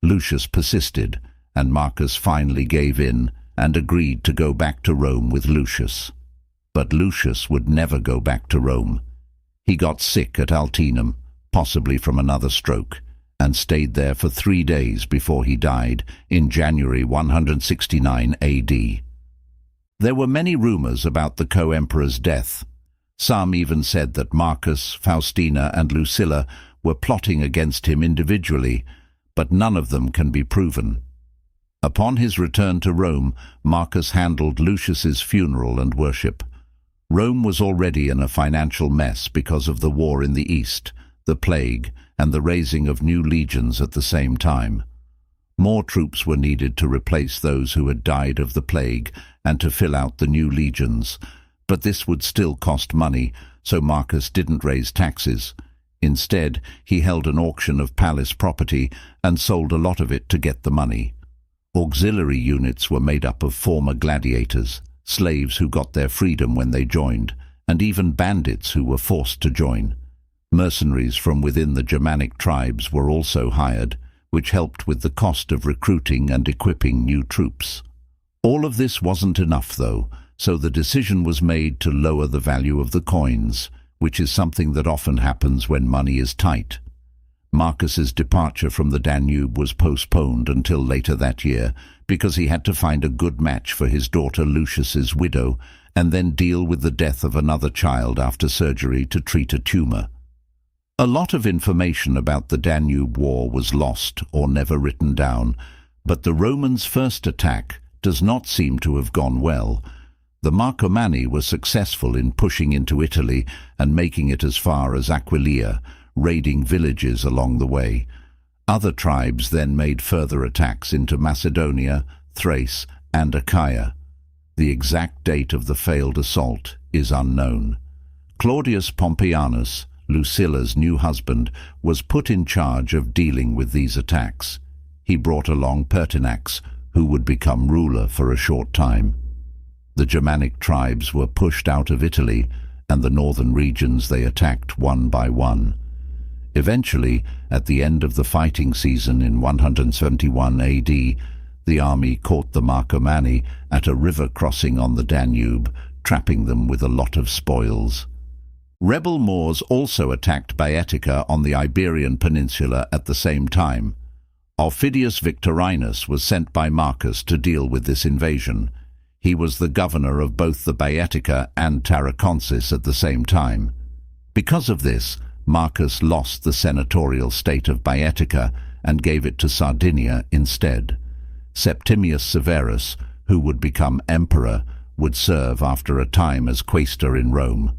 Lucius persisted, and Marcus finally gave in and agreed to go back to Rome with Lucius. But Lucius would never go back to Rome. He got sick at Altinum, possibly from another stroke, and stayed there for 3 days before he died in January 169 AD. There were many rumors about the co-emperor's death. Some even said that Marcus, Faustina, and Lucilla were plotting against him individually, but none of them can be proven. Upon his return to Rome, Marcus handled Lucius's funeral and worship. Rome was already in a financial mess because of the war in the East, the plague, and the raising of new legions at the same time. More troops were needed to replace those who had died of the plague and to fill out the new legions, but this would still cost money, so Marcus didn't raise taxes. Instead, he held an auction of palace property and sold a lot of it to get the money. Auxiliary units were made up of former gladiators, slaves who got their freedom when they joined, and even bandits who were forced to join. Mercenaries from within the Germanic tribes were also hired, which helped with the cost of recruiting and equipping new troops. All of this wasn't enough, though, so the decision was made to lower the value of the coins, which is something that often happens when money is tight. Marcus's departure from the Danube was postponed until later that year because he had to find a good match for his daughter Lucius's widow and then deal with the death of another child after surgery to treat a tumor. A lot of information about the Danube War was lost or never written down, but the Romans' first attack does not seem to have gone well. The Marcomanni were successful in pushing into Italy and making it as far as Aquileia, raiding villages along the way. Other tribes then made further attacks into Macedonia, Thrace, and Achaia. The exact date of the failed assault is unknown. Claudius Pompeianus, Lucilla's new husband, was put in charge of dealing with these attacks. He brought along Pertinax, who would become ruler for a short time. The Germanic tribes were pushed out of Italy, and the northern regions they attacked one by one. Eventually, at the end of the fighting season in 171 AD, the army caught the Marcomanni at a river crossing on the Danube, trapping them with a lot of spoils. Rebel Moors also attacked Baetica on the Iberian Peninsula at the same time. Aufidius Victorinus was sent by Marcus to deal with this invasion. He was the governor of both the Baetica and Tarraconensis at the same time. Because of this, Marcus lost the senatorial state of Baetica and gave it to Sardinia instead. Septimius Severus, who would become emperor, would serve after a time as quaestor in Rome.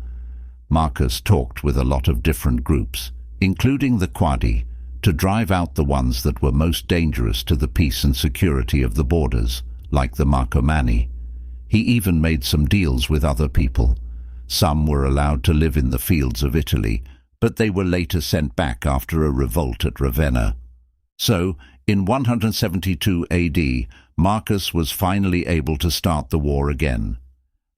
Marcus talked with a lot of different groups, including the Quadi, to drive out the ones that were most dangerous to the peace and security of the borders, like the Marcomanni. He even made some deals with other people. Some were allowed to live in the fields of Italy, but they were later sent back after a revolt at Ravenna. So, in 172 AD, Marcus was finally able to start the war again.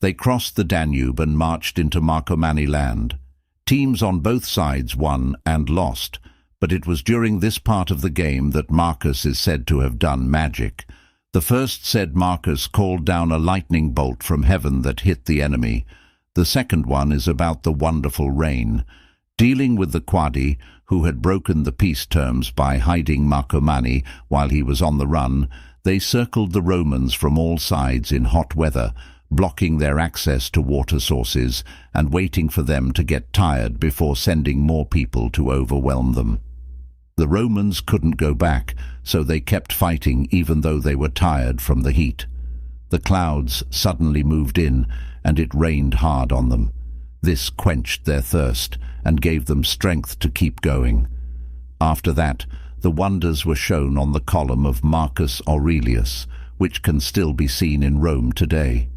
They crossed the Danube and marched into Marcomanni land. Teams on both sides won and lost, but it was during this part of the game that Marcus is said to have done magic. The first said Marcus called down a lightning bolt from heaven that hit the enemy. The second one is about the wonderful rain. Dealing with the Quadi, who had broken the peace terms by hiding Marcomanni while he was on the run, they circled the Romans from all sides in hot weather, blocking their access to water sources and waiting for them to get tired before sending more people to overwhelm them. The Romans couldn't go back, so they kept fighting even though they were tired from the heat. The clouds suddenly moved in, and it rained hard on them. This quenched their thirst and gave them strength to keep going. After that, the wonders were shown on the column of Marcus Aurelius, which can still be seen in Rome today.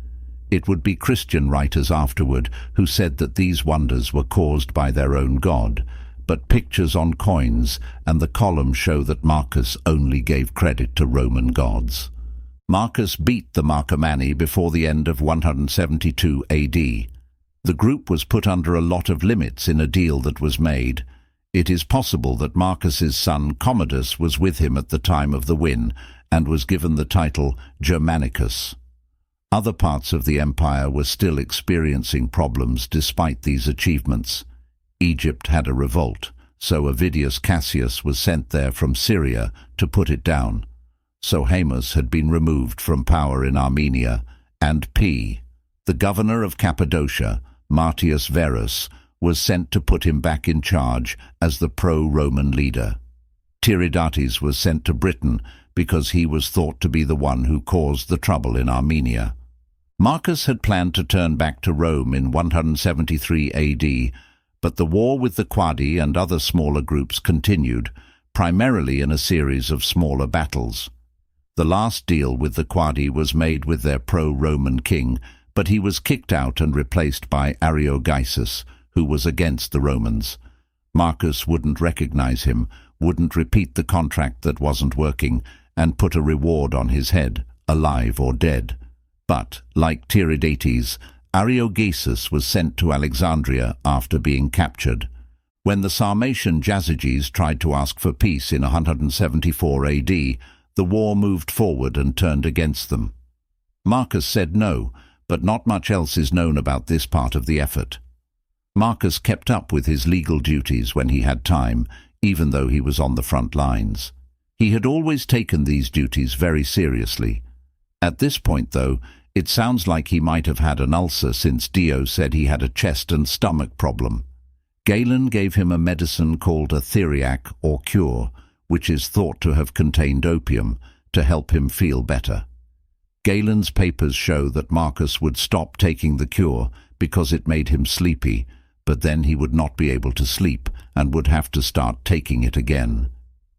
It would be Christian writers afterward who said that these wonders were caused by their own god, but pictures on coins and the column show that Marcus only gave credit to Roman gods. Marcus beat the Marcomanni before the end of 172 AD. The group was put under a lot of limits in a deal that was made. It is possible that Marcus's son Commodus was with him at the time of the win and was given the title Germanicus. Other parts of the empire were still experiencing problems despite these achievements. Egypt had a revolt, so Avidius Cassius was sent there from Syria to put it down. Sohaemus had been removed from power in Armenia, and the governor of Cappadocia, Martius Verus, was sent to put him back in charge as the pro-Roman leader. Tiridates was sent to Britain because he was thought to be the one who caused the trouble in Armenia. Marcus had planned to turn back to Rome in 173 AD, but the war with the Quadi and other smaller groups continued, primarily in a series of smaller battles. The last deal with the Quadi was made with their pro-Roman king, but he was kicked out and replaced by Ariogaesus, who was against the Romans. Marcus wouldn't recognize him, wouldn't repeat the contract that wasn't working, and put a reward on his head, alive or dead. But, like Tiridates, Ariogaesus was sent to Alexandria after being captured. When the Sarmatian Jazyges tried to ask for peace in 174 AD, the war moved forward and turned against them. Marcus said no, but not much else is known about this part of the effort. Marcus kept up with his legal duties when he had time, even though he was on the front lines. He had always taken these duties very seriously. At this point, though, it sounds like he might have had an ulcer since Dio said he had a chest and stomach problem. Galen gave him a medicine called a theriac or cure, which is thought to have contained opium, to help him feel better. Galen's papers show that Marcus would stop taking the cure because it made him sleepy, but then he would not be able to sleep and would have to start taking it again.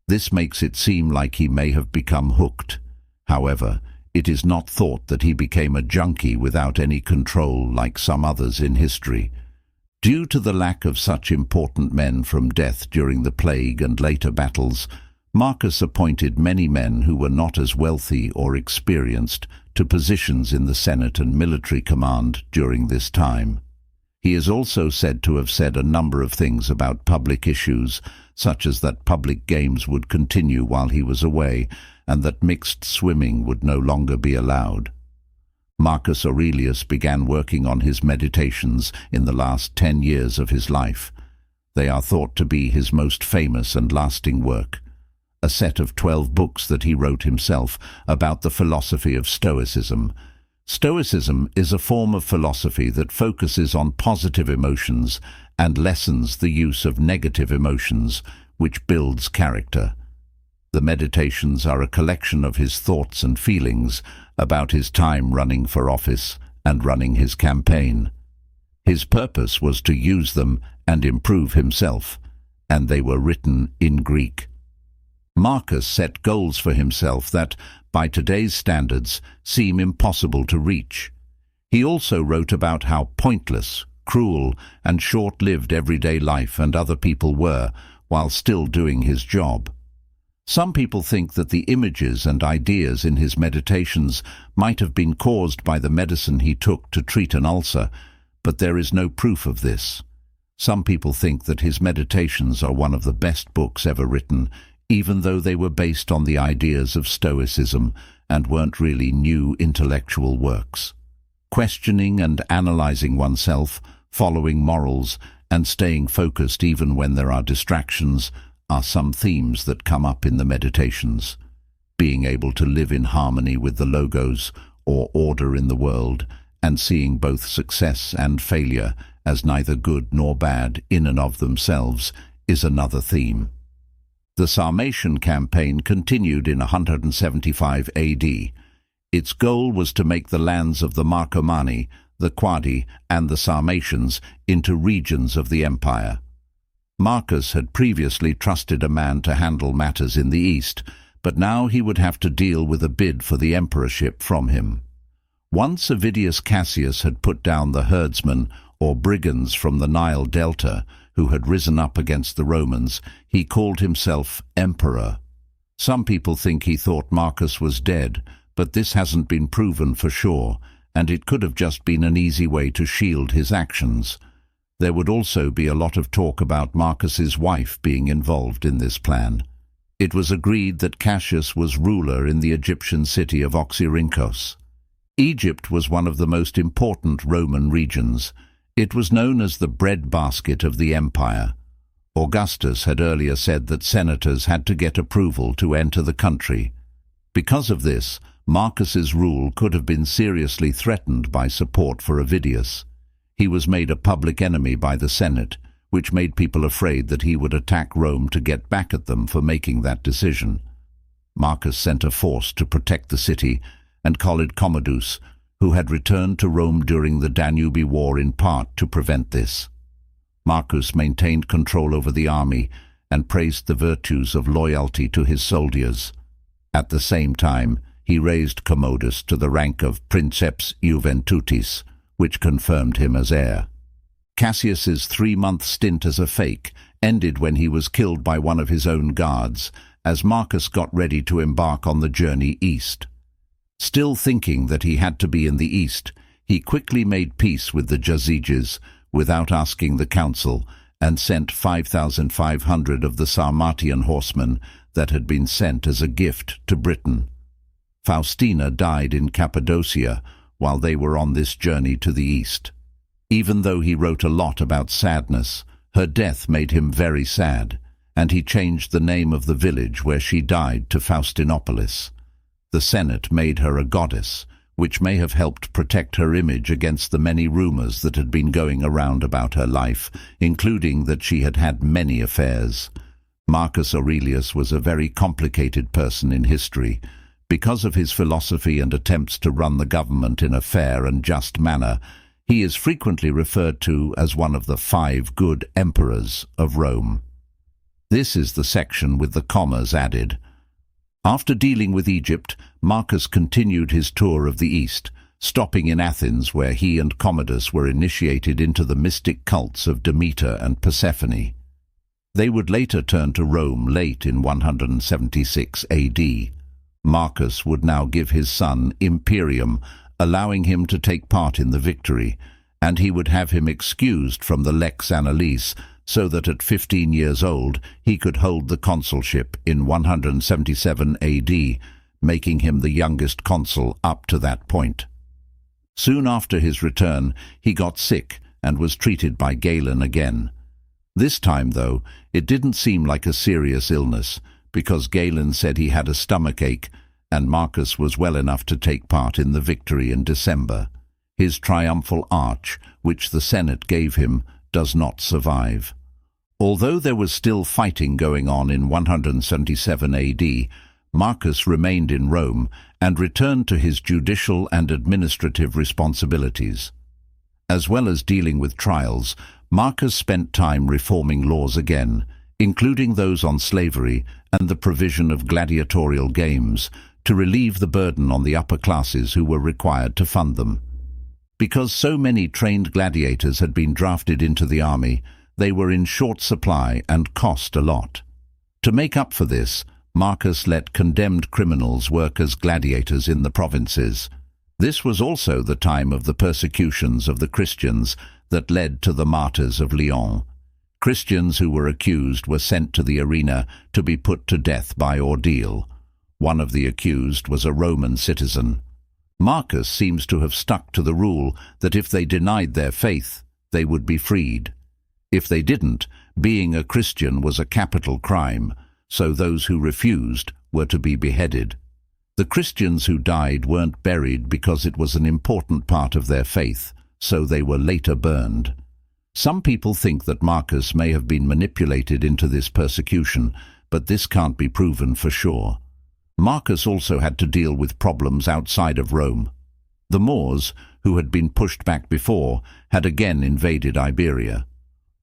This makes it seem like he may have become hooked. However, It is not thought that he became a junkie without any control like some others in history. Due to the lack of such important men from death during the plague and later battles, Marcus appointed many men who were not as wealthy or experienced to positions in the Senate and military command during this time. He is also said to have said a number of things about public issues, such as that public games would continue while he was away, and that mixed swimming would no longer be allowed. Marcus Aurelius began working on his meditations in the last 10 years of his life. They are thought to be his most famous and lasting work, a set of 12 books that he wrote himself about the philosophy of Stoicism. Stoicism is a form of philosophy that focuses on positive emotions and lessens the use of negative emotions, which builds character. The meditations are a collection of his thoughts and feelings about his time running for office and running his campaign. His purpose was to use them and improve himself, and they were written in Greek. Marcus set goals for himself that, by today's standards, seem impossible to reach. He also wrote about how pointless, cruel, and short-lived everyday life and other people were while still doing his job. Some people think that the images and ideas in his meditations might have been caused by the medicine he took to treat an ulcer, but there is no proof of this. Some people think that his meditations are one of the best books ever written, even though they were based on the ideas of Stoicism and weren't really new intellectual works. Questioning and analyzing oneself, following morals, and staying focused even when there are distractions are some themes that come up in the meditations. Being able to live in harmony with the logos, or order in the world, and seeing both success and failure as neither good nor bad in and of themselves is another theme. The Sarmatian campaign continued in 175 AD. Its goal was to make the lands of the Marcomanni, the Quadi, and the Sarmatians into regions of the empire. Marcus had previously trusted a man to handle matters in the east, but now he would have to deal with a bid for the emperorship from him. Once Avidius Cassius had put down the herdsmen or brigands from the Nile Delta who had risen up against the Romans, he called himself emperor. Some people think he thought Marcus was dead, but this hasn't been proven for sure, and it could have just been an easy way to shield his actions. There would also be a lot of talk about Marcus's wife being involved in this plan. It was agreed that Cassius was ruler in the Egyptian city of Oxyrhynchos. Egypt was one of the most important Roman regions. It was known as the breadbasket of the empire. Augustus had earlier said that senators had to get approval to enter the country. Because of this, Marcus's rule could have been seriously threatened by support for Avidius. He was made a public enemy by the Senate, which made people afraid that he would attack Rome to get back at them for making that decision. Marcus sent a force to protect the city and called Commodus, who had returned to Rome during the Danube War in part to prevent this. Marcus maintained control over the army and praised the virtues of loyalty to his soldiers. At the same time, he raised Commodus to the rank of Princeps Juventutis, which confirmed him as heir. Cassius's 3-month stint as a fake ended when he was killed by one of his own guards, as Marcus got ready to embark on the journey east. Still thinking that he had to be in the east, he quickly made peace with the Jazyges without asking the council and sent 5,500 of the Sarmatian horsemen that had been sent as a gift to Britain. Faustina died in Cappadocia while they were on this journey to the east. Even though he wrote a lot about sadness, her death made him very sad, and he changed the name of the village where she died to Faustinopolis. The Senate made her a goddess, which may have helped protect her image against the many rumors that had been going around about her life, including that she had had many affairs. Marcus Aurelius was a very complicated person in history. Because of his philosophy and attempts to run the government in a fair and just manner, he is frequently referred to as one of the 5 good emperors of Rome. This is the section with the commas added. After dealing with Egypt, Marcus continued his tour of the East, stopping in Athens where he and Commodus were initiated into the mystic cults of Demeter and Persephone. They would later turn to Rome late in 176 AD. Marcus would now give his son Imperium, allowing him to take part in the victory, and he would have him excused from the Lex Annaliis so that at 15 years old he could hold the consulship in 177 AD, making him the youngest consul up to that point. Soon after his return, he got sick and was treated by Galen again. This time, though, it didn't seem like a serious illness, because Galen said he had a stomachache, and Marcus was well enough to take part in the victory in December. His triumphal arch, which the Senate gave him, does not survive. Although there was still fighting going on in 177 AD, Marcus remained in Rome and returned to his judicial and administrative responsibilities. As well as dealing with trials, Marcus spent time reforming laws again, including those on slavery and the provision of gladiatorial games, to relieve the burden on the upper classes who were required to fund them. Because so many trained gladiators had been drafted into the army, they were in short supply and cost a lot. To make up for this, Marcus let condemned criminals work as gladiators in the provinces. This was also the time of the persecutions of the Christians that led to the martyrs of Lyon. Christians who were accused were sent to the arena to be put to death by ordeal. One of the accused was a Roman citizen. Marcus seems to have stuck to the rule that if they denied their faith, they would be freed. If they didn't, being a Christian was a capital crime, so those who refused were to be beheaded. The Christians who died weren't buried because it was an important part of their faith, so they were later burned. Some people think that Marcus may have been manipulated into this persecution, but this can't be proven for sure. Marcus also had to deal with problems outside of Rome. The Moors, who had been pushed back before, had again invaded Iberia.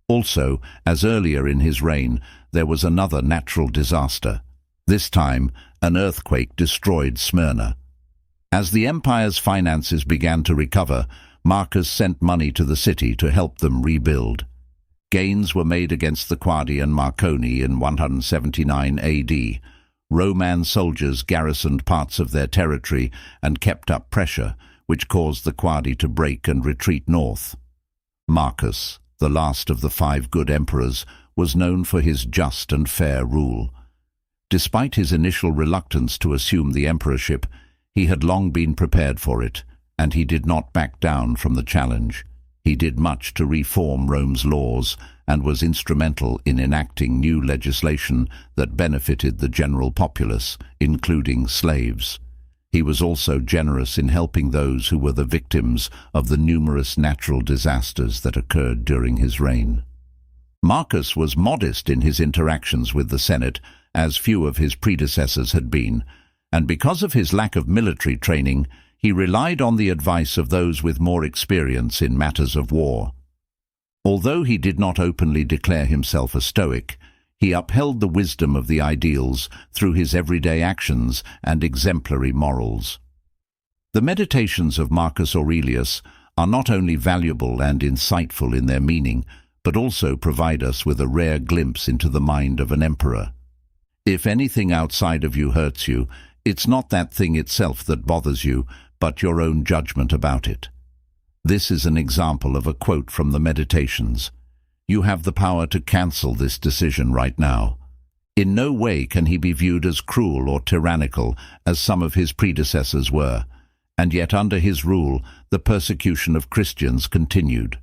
Also, as earlier in his reign, there was another natural disaster. This time, an earthquake destroyed Smyrna. As the empire's finances began to recover, Marcus sent money to the city to help them rebuild. Gains were made against the Quadi and Marconi in 179 AD. Roman soldiers garrisoned parts of their territory and kept up pressure, which caused the Quadi to break and retreat north. Marcus, the last of the 5 good emperors, was known for his just and fair rule. Despite his initial reluctance to assume the emperorship, he had long been prepared for it, and he did not back down from the challenge. He did much to reform Rome's laws and was instrumental in enacting new legislation that benefited the general populace, including slaves. He was also generous in helping those who were the victims of the numerous natural disasters that occurred during his reign. Marcus was modest in his interactions with the Senate, as few of his predecessors had been, and because of his lack of military training, he relied on the advice of those with more experience in matters of war. Although he did not openly declare himself a Stoic, he upheld the wisdom of the ideals through his everyday actions and exemplary morals. The meditations of Marcus Aurelius are not only valuable and insightful in their meaning, but also provide us with a rare glimpse into the mind of an emperor. If anything outside of you hurts you, it's not that thing itself that bothers you, but your own judgment about it. This is an example of a quote from the Meditations. You have the power to cancel this decision right now. In no way can he be viewed as cruel or tyrannical, as some of his predecessors were, and yet under his rule the persecution of Christians continued.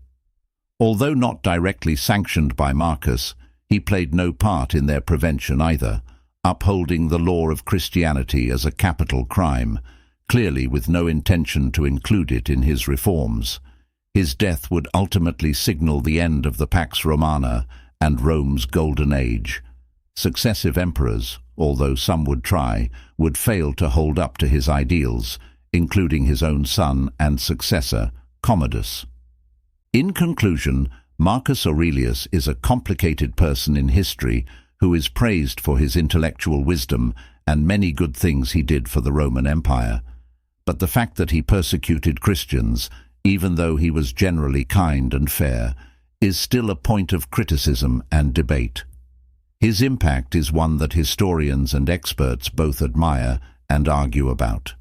Although not directly sanctioned by Marcus, he played no part in their prevention either, upholding the law of Christianity as a capital crime, clearly with no intention to include it in his reforms. His death would ultimately signal the end of the Pax Romana and Rome's Golden Age. Successive emperors, although some would try, would fail to hold up to his ideals, including his own son and successor, Commodus. In conclusion, Marcus Aurelius is a complicated person in history who is praised for his intellectual wisdom and many good things he did for the Roman Empire. But the fact that he persecuted Christians, even though he was generally kind and fair, is still a point of criticism and debate. His impact is one that historians and experts both admire and argue about.